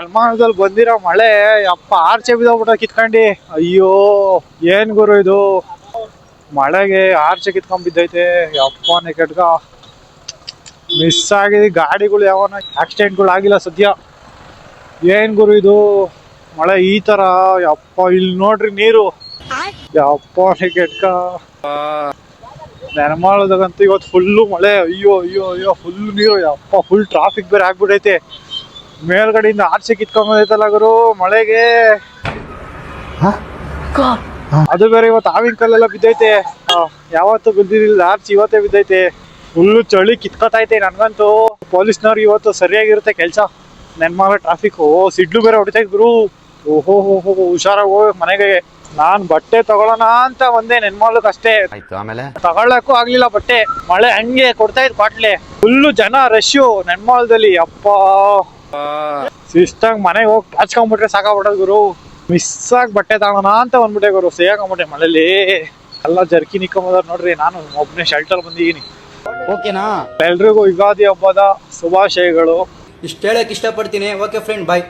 ಸಲ್ಮಾನದಲ್ಲಿ ಬಂದಿರೋ ಮಳೆ ಅಪ್ಪ ಆರ್ಚೆ ಬಿದ್ದೋಗ್ಬಿಟ್ಟ ಕಿತ್ಕೊಂಡಿ. ಅಯ್ಯೋ ಏನ್ ಗುರು ಇದು, ಮಳೆಗೆ ಆರ್ಚೆ ಕಿತ್ಕೊಂಡ್ ಬಿದ್ದೈತೆ. ಅಪ್ಪನೇ ಕೆಟ್ಗ ಮಿಸ್ ಆಗಿದೆ. ಗಾಡಿಗಳು ಯಾವನ ಆಕ್ಸಿಡೆಂಟ್ಗಳು ಆಗಿಲ್ಲ ಸದ್ಯ. ಏನ್ ಗುರು ಇದು ಮಳೆ ಈ ತರ. ಯಪ್ಪ ಇಲ್ಲಿ ನೋಡ್ರಿ ನೀರು. ಯಪ್ಪನೇ ಕೆಟ್ಕ ನೆನಮಾಳದಾಗಂತೂ ಇವತ್ತು ಫುಲ್ಲು ಮಳೆ. ಅಯ್ಯೋ ಅಯ್ಯೋ ಅಯ್ಯೋ ಫುಲ್ ನೀರು. ಯಪ್ಪ ಫುಲ್ ಟ್ರಾಫಿಕ್ ಬೇರೆ ಆಗ್ಬಿಟ್ಟೈತೆ. ಮೇಲ್ಗಡೆಯಿಂದ ಆರ್ಚೆ ಕಿತ್ಕೊಂಬೈತಲ್ಲ ಗುರು ಮಳೆಗೆ. ಅದು ಬೇರೆ ಇವತ್ತು ಆವಿನ ಕಲ್ಲೆಲ್ಲ ಬಿದ್ದೈತೆ. ಯಾವತ್ತು ಬಿದ್ದಿರಲಿಲ್ಲ ಆರ್ಚೆ, ಇವತ್ತೇ ಬಿದ್ದೈತೆ. ಫುಲ್ಲು ಚಳಿ ಕಿತ್ಕೊತೈತೆ ನನ್ಗಂತೂ. ಪೊಲೀಸ್ನವ್ರು ಇವತ್ತು ಸರಿಯಾಗಿರುತ್ತೆ ಕೆಲಸ. ನೆನ್ಮಾಗ ಟ್ರಾಫಿಕ್ ಸಿಡ್ಲು ಬೇರೆ ಹೊಡಿತೈತೆ ಗುರು. ಓಹೋ ಹೋ ಹುಷಾರಾಗಿ ಹೋಗ್ಬೇಕು ಮನೆಗೆ. ನಾನ್ ಬಟ್ಟೆ ತಗೊಳ್ಳೋಣ ಅಂತ ಒಂದೇ ನೆನ್ಮಾಲಕ್ ಅಷ್ಟೇ. ಆಮೇಲೆ ತಗೊಳ್ಳಕ್ಕೂ ಆಗ್ಲಿಲ್ಲ ಬಟ್ಟೆ. ಮಳೆ ಹಂಗೆ ಕೊಡ್ತಾ ಇದ್ ಬಾಟ್ಲೆ. ಫುಲ್ಲು ಜನ ರಶ್ಯು ನೆನ್ಮಾಲದಲ್ಲಿ. ಅಪ್ಪ ಶಿಸ್ತಾಗಿ ಮನೆಗೆ ಹೋಗಿ ಕಾಚ್ಕೊಂಡ್ಬಿಟ್ರೆ ಸಾಕಾಗ್ಬಿಟ್ಟದ ಗುರು. ಮಿಸ್ ಆಗಿ ಬಟ್ಟೆ ತಗೋಣ ಅಂತ ಬಂದ್ಬಿಟ್ಟೆ ಗುರು. ಸೇರ್ಕೊಂಡ್ಬಿಟ್ಟೆ ಮಳೆಲಿ. ಎಲ್ಲ ಜರ್ಕಿ ನಿಕ್ಕೊಂಬದಾರ ನೋಡ್ರಿ. ನಾನು ಒಬ್ಬನೇ ಶೆಲ್ಟರ್ ಬಂದಿದ್ದೀನಿ. ಓಕೆನಾ? ಎಲ್ರಿಗೂ ಯುಗಾದಿ ಹಬ್ಬದ ಶುಭಾಶಯಗಳು. ಇಷ್ಟು ಹೇಳಕ್ ಇಷ್ಟಪಡ್ತೀನಿ. ಓಕೆ ಫ್ರೆಂಡ್, ಬಾಯ್.